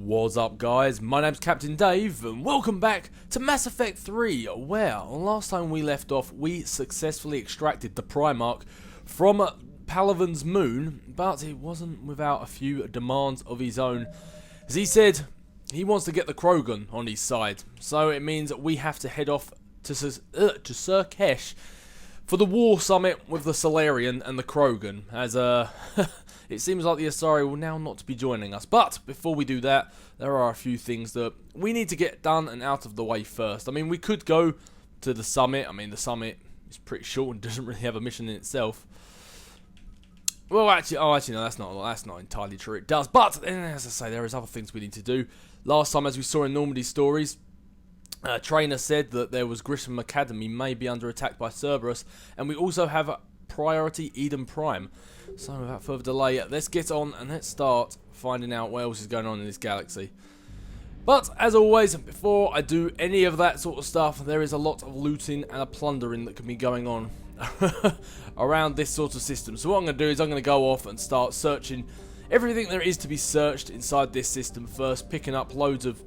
What's up, guys? My name's Captain Dave and welcome back to Mass Effect 3, where last time we left off we successfully extracted the Primarch from Palaven's moon, but it wasn't without a few demands of his own. As he said, he wants to get the Krogan on his side, so it means that we have to head off to Surkesh for the war summit with the Solarian and the Krogan, as it seems like the Asari will now not be joining us. But before we do that, there are a few things that we need to get done and out of the way first. I mean, we could go to the summit. I mean, the summit is pretty short and doesn't really have a mission in itself. Well, actually, no, that's not entirely true. It does, but as I say, there is other things we need to do. Last time, as we saw in Normandy's stories, Trainer said that there was Grissom Academy may be under attack by Cerberus, and we also have a priority Eden Prime. So without further delay, let's get on and let's start finding out what else is going on in this galaxy. But as always, before I do any of that sort of stuff, there is a lot of looting and a plundering that can be going on around this sort of system. So what I'm going to do is I'm going to go off and start searching everything there is to be searched inside this system first, picking up loads of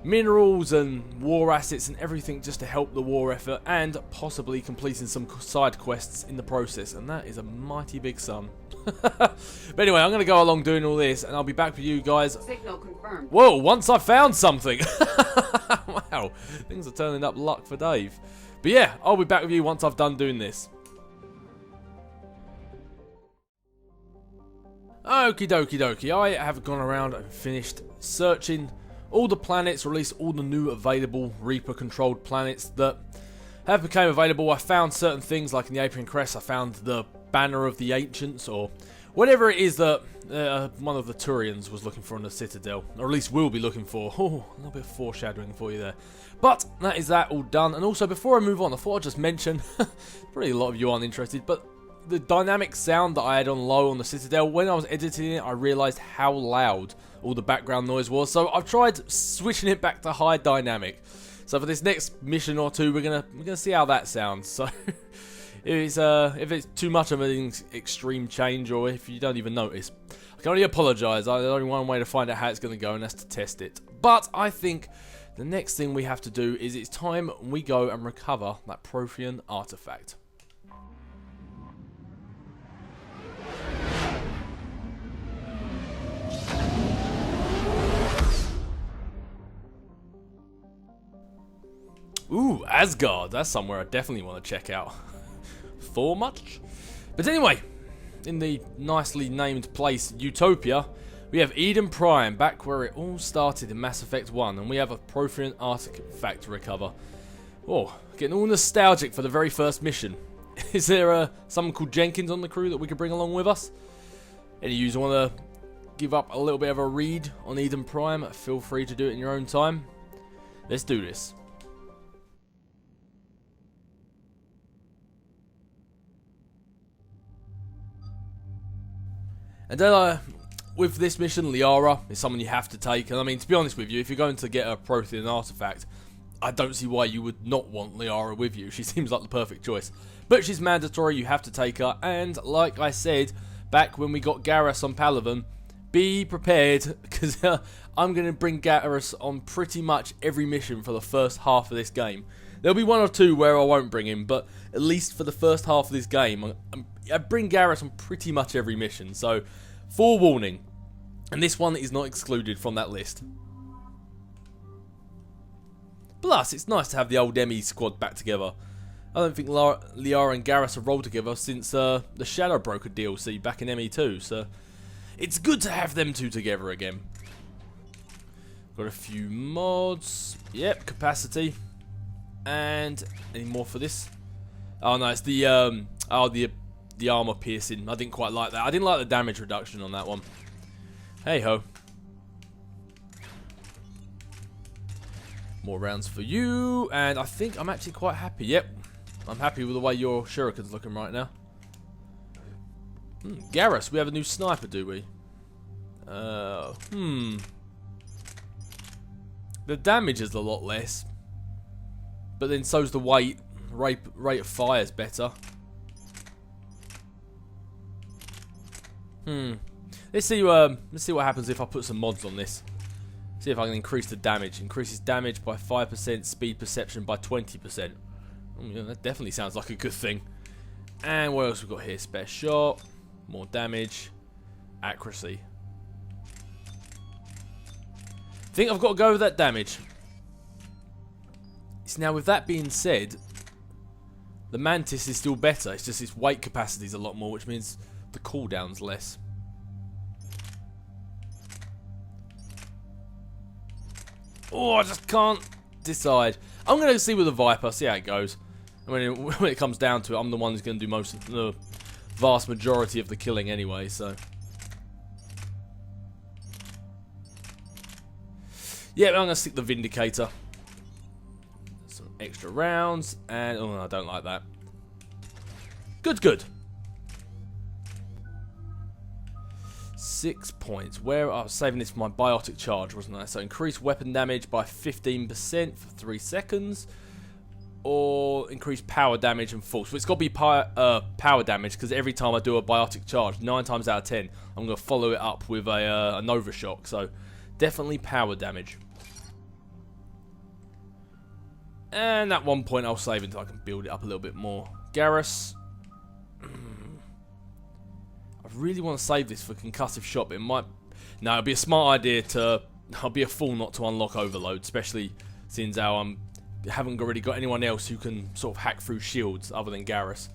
minerals and war assets and everything just to help the war effort, and possibly completing some side quests in the process, and that is a mighty big sum. But anyway, I'm going to go along doing all this and I'll be back with you guys. Signal confirmed. Whoa, once I found something. Wow, things are turning up luck for Dave. But yeah, I'll be back with you once I've done doing this. Okie dokie dokie, I have gone around and finished searching all the planets, released all the new available Reaper-controlled planets that have become available. I found certain things, like in the Apian Crest, I found the Banner of the Ancients, or whatever it is that one of the Turians was looking for in the Citadel, or at least will be looking for. Oh, a little bit of foreshadowing for you there. But that is that all done. And also, before I move on, I thought I'd just mention, probably a lot of you aren't interested, but the dynamic sound that I had on low on the Citadel, when I was editing it, I realised how loud all the background noise was, so I've tried switching it back to high dynamic. So for this next mission or two, we're gonna see how that sounds. So if it's too much of an extreme change, or if you don't even notice, I can only apologise. There's only one way to find out how it's gonna go, and that's to test it. But I think the next thing we have to do is it's time we go and recover that Prothean artifact. Ooh, Asgard. That's somewhere I definitely want to check out. For much? But anyway, in the nicely named place, Utopia, we have Eden Prime, back where it all started in Mass Effect 1, and we have a Prothean artifact to recover. Oh, getting all nostalgic for the very first mission. Is there someone called Jenkins on the crew that we could bring along with us? Any of you want to give up a little bit of a read on Eden Prime? Feel free to do it in your own time. Let's do this. And then with this mission, Liara is someone you have to take. And I mean, to be honest with you, if you're going to get a Prothean artifact, I don't see why you would not want Liara with you. She seems like the perfect choice. But she's mandatory, you have to take her. And like I said back when we got Garrus on Palaven, be prepared, because I'm going to bring Garrus on pretty much every mission for the first half of this game. There'll be one or two where I won't bring him, but at least for the first half of this game, I bring Garrus on pretty much every mission. So, forewarning. And this one is not excluded from that list. Plus, it's nice to have the old ME squad back together. I don't think Liara and Garrus have rolled together since the Shadow Broker DLC back in ME2, so it's good to have them two together again. Got a few mods. Yep, capacity. And any more for this? Oh no, it's the armor piercing. I didn't quite like that. I didn't like the damage reduction on that one. Hey ho. More rounds for you, and I think I'm actually quite happy. Yep, I'm happy with the way your shuriken's looking right now. Garrus, we have a new sniper, do we? The damage is a lot less, but then so's the rate of fire is better. Let's see what happens if I put some mods on this. See if I can increase the damage. Increases damage by 5%, speed perception by 20%. Oh, yeah, that definitely sounds like a good thing. And what else we got here? Spare shot, more damage, accuracy. I think I've got to go with that damage. So now with that being said, the Mantis is still better. It's just its weight capacity is a lot more, which means the cooldown's less. Oh, I just can't decide. I'm going to see with the Viper, see how it goes. I mean, when it comes down to it, I'm the one who's going to do most of the vast majority of the killing anyway, so. Yeah, I'm going to stick the Vindicator. Some extra rounds, and oh, I don't like that. Good, good. 6 points. Where I was saving this for my biotic charge, wasn't I? So increase weapon damage by 15% for 3 seconds, or increase power damage and force. So it's got to be power damage, because every time I do a biotic charge, 9 times out of 10, I'm going to follow it up with a Nova Shock. So definitely power damage. And at 1 point I'll save until I can build it up a little bit more. Garrus. I really want to save this for concussive shot, but it might. No, it'd be a smart idea to. I'll be a fool not to unlock Overload, especially since I haven't already got anyone else who can sort of hack through shields other than Garrus.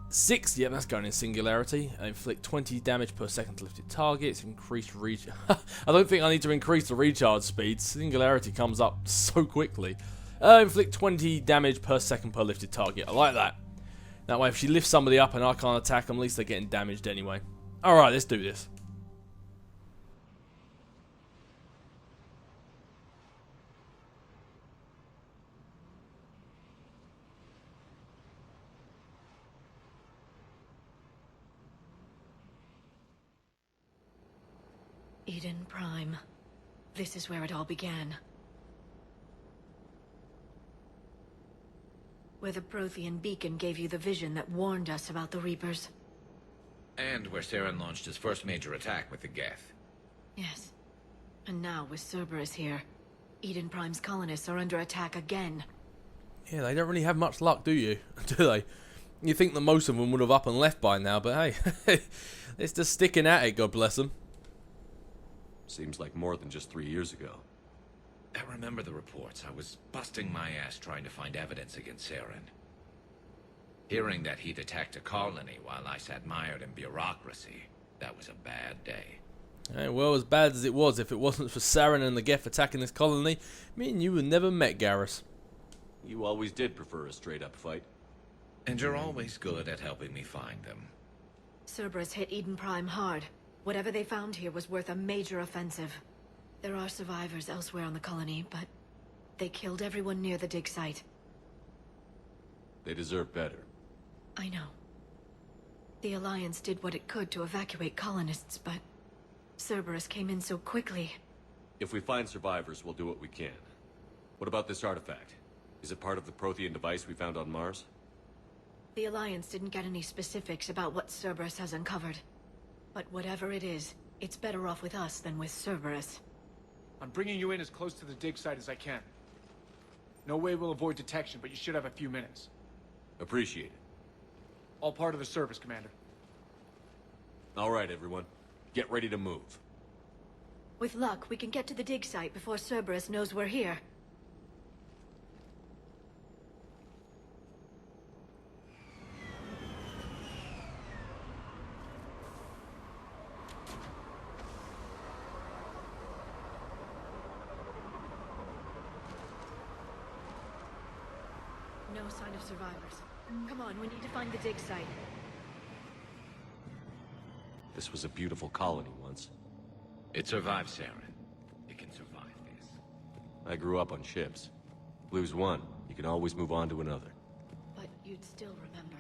6, yeah, that's going in Singularity. Inflict 20 damage per second to lifted targets. Increased reach. I don't think I need to increase the recharge speed. Singularity comes up so quickly. Inflict 20 damage per second per lifted target. I like that. That way, if she lifts somebody up and I can't attack them, at least they're getting damaged anyway. Alright, let's do this. Eden Prime. This is where it all began. Where the Prothean beacon gave you the vision that warned us about the Reapers. And where Saren launched his first major attack with the Geth. Yes. And now, with Cerberus here, Eden Prime's colonists are under attack again. Yeah, they don't really have much luck, do you? Do they? You think that most of them would have up and left by now, but hey, it's just sticking at it, God bless them. Seems like more than just 3 years ago. I remember the reports. I was busting my ass trying to find evidence against Saren. Hearing that he'd attacked a colony while I sat mired in bureaucracy, that was a bad day. Hey, well, as bad as it was, if it wasn't for Saren and the Geth attacking this colony, me and you would never met, Garrus. You always did prefer a straight-up fight. And you're always good at helping me find them. Cerberus hit Eden Prime hard. Whatever they found here was worth a major offensive. There are survivors elsewhere on the colony, but they killed everyone near the dig site. They deserve better. I know. The Alliance did what it could to evacuate colonists, but Cerberus came in so quickly. If we find survivors, we'll do what we can. What about this artifact? Is it part of the Prothean device we found on Mars? The Alliance didn't get any specifics about what Cerberus has uncovered. But whatever it is, it's better off with us than with Cerberus. I'm bringing you in as close to the dig site as I can. No way we'll avoid detection, but you should have a few minutes. Appreciate it. All part of the service, Commander. All right, everyone. Get ready to move. With luck, we can get to the dig site before Cerberus knows we're here. No sign of survivors. Come on, we need to find the dig site. This was a beautiful colony once. It survived Saren. It can survive this. I grew up on ships. Lose one, you can always move on to another. But you'd still remember.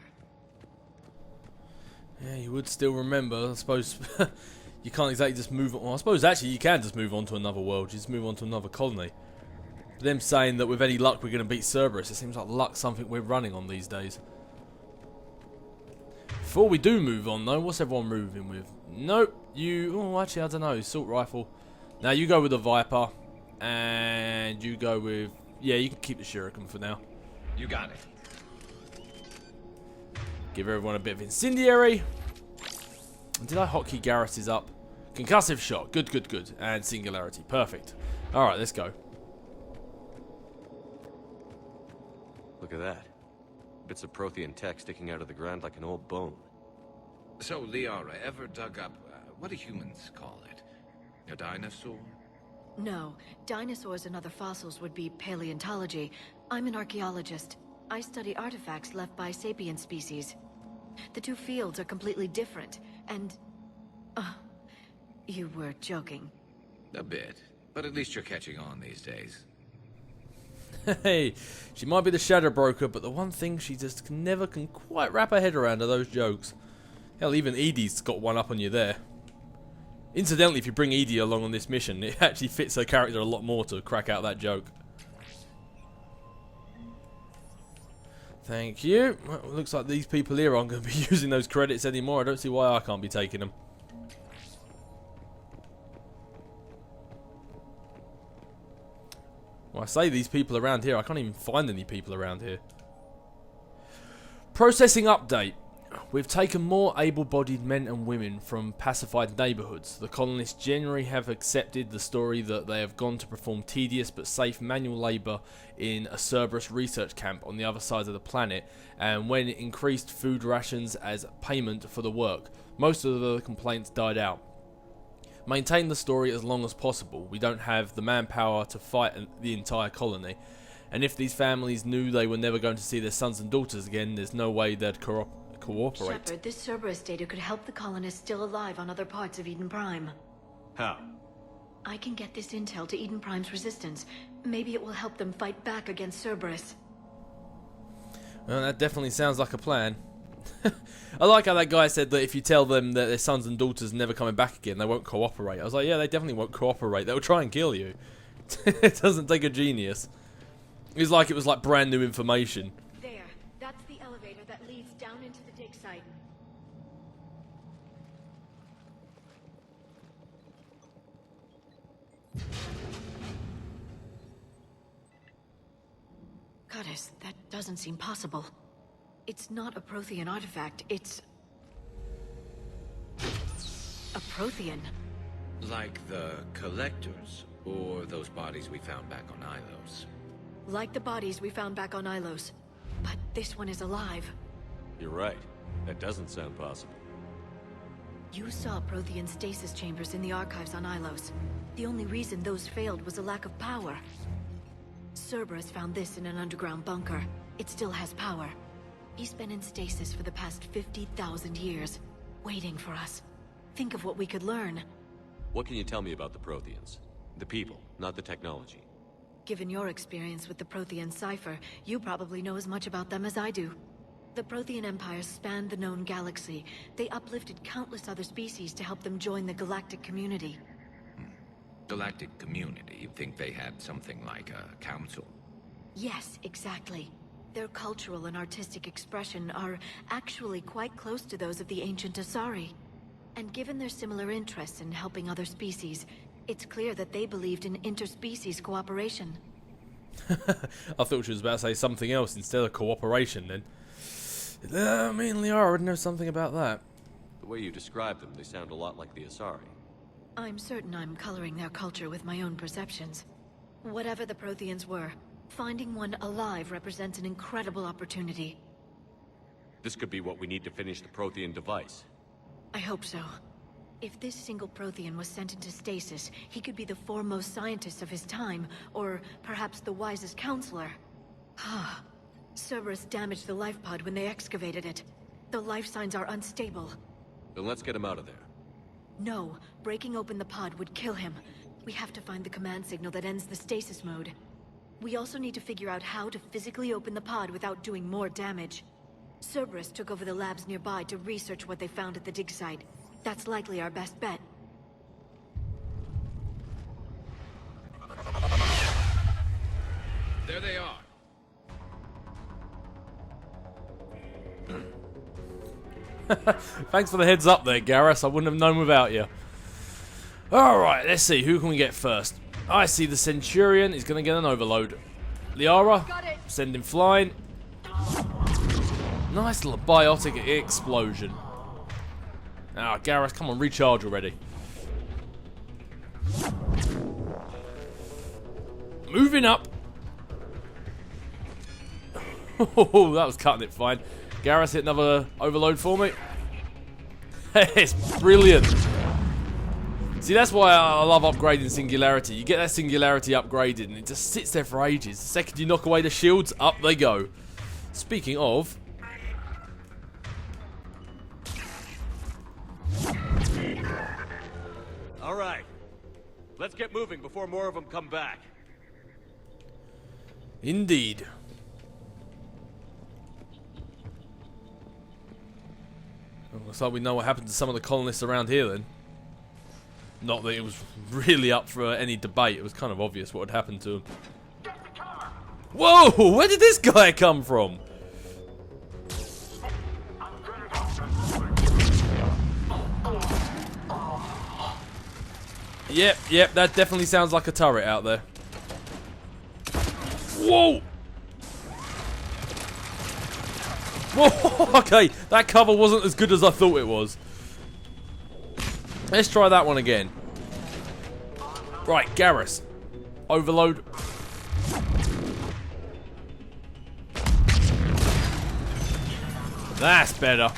Yeah, you would still remember. I suppose you can't exactly just move on. Well, I suppose actually you can just move on to another world. You just move on to another colony. Them saying that with any luck we're going to beat Cerberus, it seems like luck's something we're running on these days. Before we do move on though, what's everyone moving with? Nope, oh actually I don't know, assault rifle. Now you go with the Viper, and you go with... Yeah, you can keep the Shuriken for now. You got it. Give everyone a bit of Incendiary. And did I hotkey Garrus's up? Concussive Shot. Good, good, good. And Singularity. Perfect. Alright, let's go. Look at that. Bits of Prothean tech sticking out of the ground like an old bone. So, Liara, ever dug up, what do humans call it? A dinosaur? No, dinosaurs and other fossils would be paleontology. I'm an archaeologist. I study artifacts left by sapient species. The two fields are completely different, and... you were joking. A bit. But at least you're catching on these days. Hey, she might be the Shadow Broker, but the one thing she just never can quite wrap her head around are those jokes. Hell, even Edie's got one up on you there. Incidentally, if you bring Edie along on this mission, it actually fits her character a lot more to crack out that joke. Thank you. Well, it looks like these people here aren't going to be using those credits anymore. I don't see why I can't be taking them. Well, I say these people around here. I can't even find any people around here. Processing update. We've taken more able-bodied men and women from pacified neighbourhoods. The colonists generally have accepted the story that they have gone to perform tedious but safe manual labour in a Cerberus research camp on the other side of the planet, and when increased food rations as payment for the work. Most of the complaints died out. Maintain the story as long as possible. We don't have the manpower to fight the entire colony, and if these families knew they were never going to see their sons and daughters again, there's no way they'd cooperate. Shepard, this Cerberus data could help the colonists still alive on other parts of Eden Prime. How? I can get this intel to Eden Prime's resistance. Maybe it will help them fight back against Cerberus. Well, that definitely sounds like a plan. I like how that guy said that if you tell them that their sons and daughters are never coming back again, they won't cooperate. I was like, yeah, they definitely won't cooperate. They'll try and kill you. It doesn't take a genius. It's like it was like brand new information. There. That's the elevator that leads down into the dig site. Goddess, that doesn't seem possible. It's not a Prothean artifact, it's... a Prothean. Like the Collectors, or those bodies we found back on Ilos. Like the bodies we found back on Ilos. But this one is alive. You're right. That doesn't sound possible. You saw Prothean stasis chambers in the archives on Ilos. The only reason those failed was a lack of power. Cerberus found this in an underground bunker. It still has power. He's been in stasis for the past 50,000 years, waiting for us. Think of what we could learn. What can you tell me about the Protheans? The people, not the technology. Given your experience with the Prothean cipher, you probably know as much about them as I do. The Prothean Empire spanned the known galaxy. They uplifted countless other species to help them join the galactic community. Galactic community? You think they had something like a council? Yes, exactly. Their cultural and artistic expression are actually quite close to those of the ancient Asari. And given their similar interests in helping other species, it's clear that they believed in interspecies cooperation. I thought she was about to say something else instead of cooperation then. Me and Liara would know something about that. The way you describe them, they sound a lot like the Asari. I'm certain I'm coloring their culture with my own perceptions. Whatever the Protheans were, finding one alive represents an incredible opportunity. This could be what we need to finish the Prothean device. I hope so. If this single Prothean was sent into stasis, he could be the foremost scientist of his time, or perhaps the wisest counselor. Cerberus damaged the life pod when they excavated it. The life signs are unstable. Then let's get him out of there. No, breaking open the pod would kill him. We have to find the command signal that ends the stasis mode. We also need to figure out how to physically open the pod without doing more damage. Cerberus took over the labs nearby to research what they found at the dig site. That's likely our best bet. There they are. Thanks for the heads up there, Garrus. I wouldn't have known without you. Alright, let's see. Who can we get first? I see the Centurion is going to get an overload. Liara, send him flying. Nice little biotic explosion. Ah, Gareth, come on, recharge already. Moving up. Oh, that was cutting it fine. Gareth hit another overload for me. It's brilliant. See, that's why I love upgrading Singularity. You get that Singularity upgraded and it just sits there for ages. The second you knock away the shields, up they go. Speaking of... Alright. Let's get moving before more of them come back. Indeed. Well, looks like we know what happened to some of the colonists around here then. Not that it was really up for any debate. It was kind of obvious what had happened to him. Whoa! Where did this guy come from? Yep, that definitely sounds like a turret out there. Whoa! Whoa! Okay, that cover wasn't as good as I thought it was. Let's try that one again. Right, Garrus. Overload. That's better.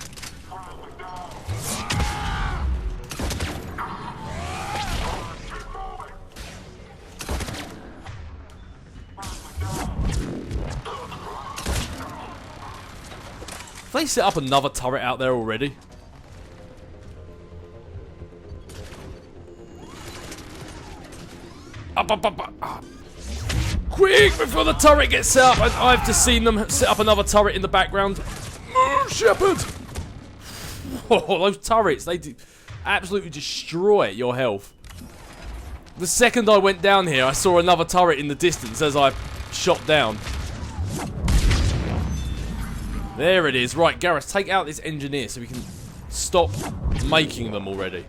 Have they set up another turret out there already? Up. Quick, before the turret gets set up. I've just seen them set up another turret in the background. Move, Shepard! Oh, those turrets, they do absolutely destroy your health. The second I went down here, I saw another turret in the distance as I shot down. There it is. Right, Gareth, take out this engineer so we can stop making them already.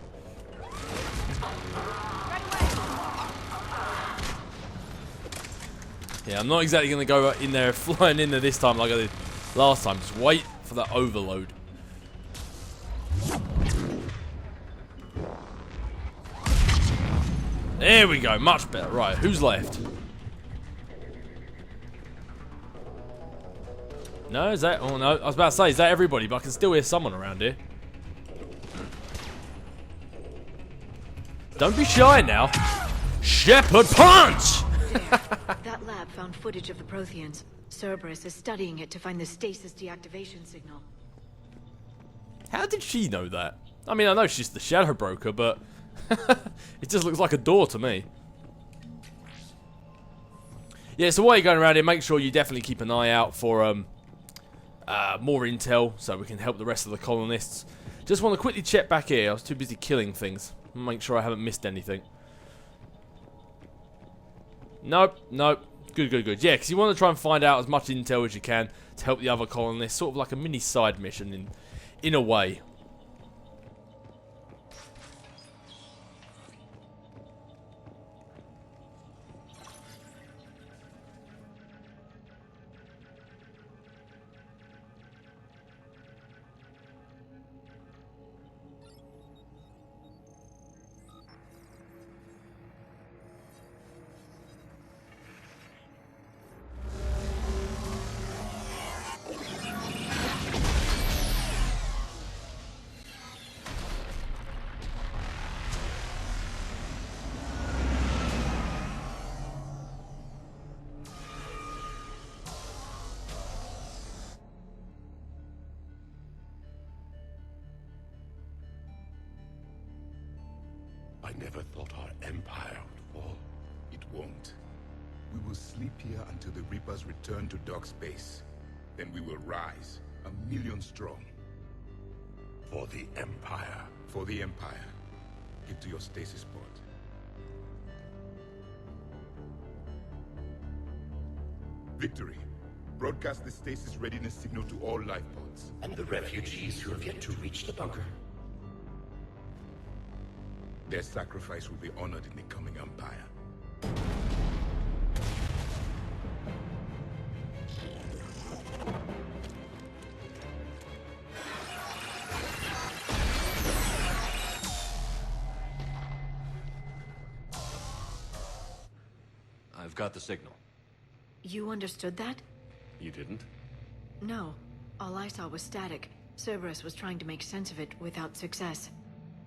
Yeah, I'm not exactly going to go in there flying in there this time like I did last time. Just wait for that overload. There we go. Much better. Right, who's left? No, is that... Oh, no. I was about to say, is that everybody? But I can still hear someone around here. Don't be shy now. Shepherd punch! That lab found footage of the Protheans. Cerberus is studying it to find the stasis deactivation signal. How did she know that? I mean, I know she's the Shadow Broker, but... it just looks like a door to me. Yeah, so while you're going around here, make sure you definitely keep an eye out for more intel so we can help the rest of the colonists. Just want to quickly check back here. I was too busy killing things. Make sure I haven't missed anything. Nope. Good. Yeah, because you want to try and find out as much intel as you can to help the other colonists. Sort of like a mini side mission in a way. I never thought our empire would fall. It won't. We will sleep here until the Reapers return to dark space. Then we will rise, 1,000,000 strong. For the Empire. For the Empire. Get to your stasis pod. Victory. Broadcast the stasis readiness signal to all life pods. And the refugees who have yet to reach the bunker. Their sacrifice will be honored in the coming Empire. I've got the signal. You understood that? You didn't? No. All I saw was static. Cerberus was trying to make sense of it without success.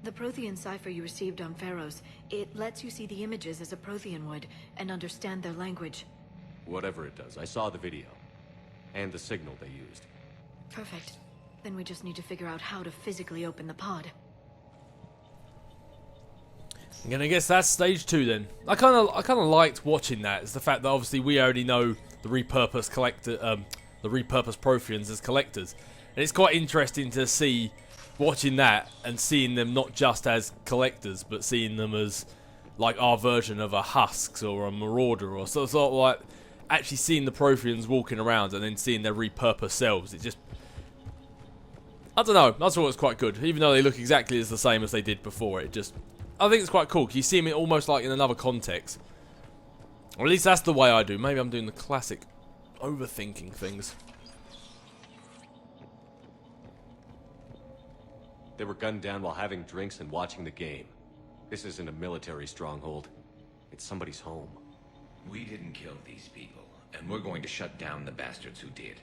The Prothean cipher you received on Pharaohs, it lets you see the images as a Prothean would, and understand their language. Whatever it does, I saw the video. And the signal they used. Perfect. Then we just need to figure out how to physically open the pod. I'm gonna guess that's stage 2 then. I kind of liked watching that. It's the fact that obviously we already know the repurposed the repurposed Protheans as collectors, and it's quite interesting to see watching that and seeing them not just as collectors, but seeing them as like our version of a Husks or a Marauder, or sort of like actually seeing the Protheans walking around and then seeing their repurposed selves. It just, I don't know. I thought it was quite good, even though they look exactly as the same as they did before. It just, I think it's quite cool. You see them almost like in another context. Or at least that's the way I do. Maybe I'm doing the classic overthinking things. They were gunned down while having drinks and watching the game. This isn't a military stronghold. It's somebody's home. We didn't kill these people, and we're going to shut down the bastards who did.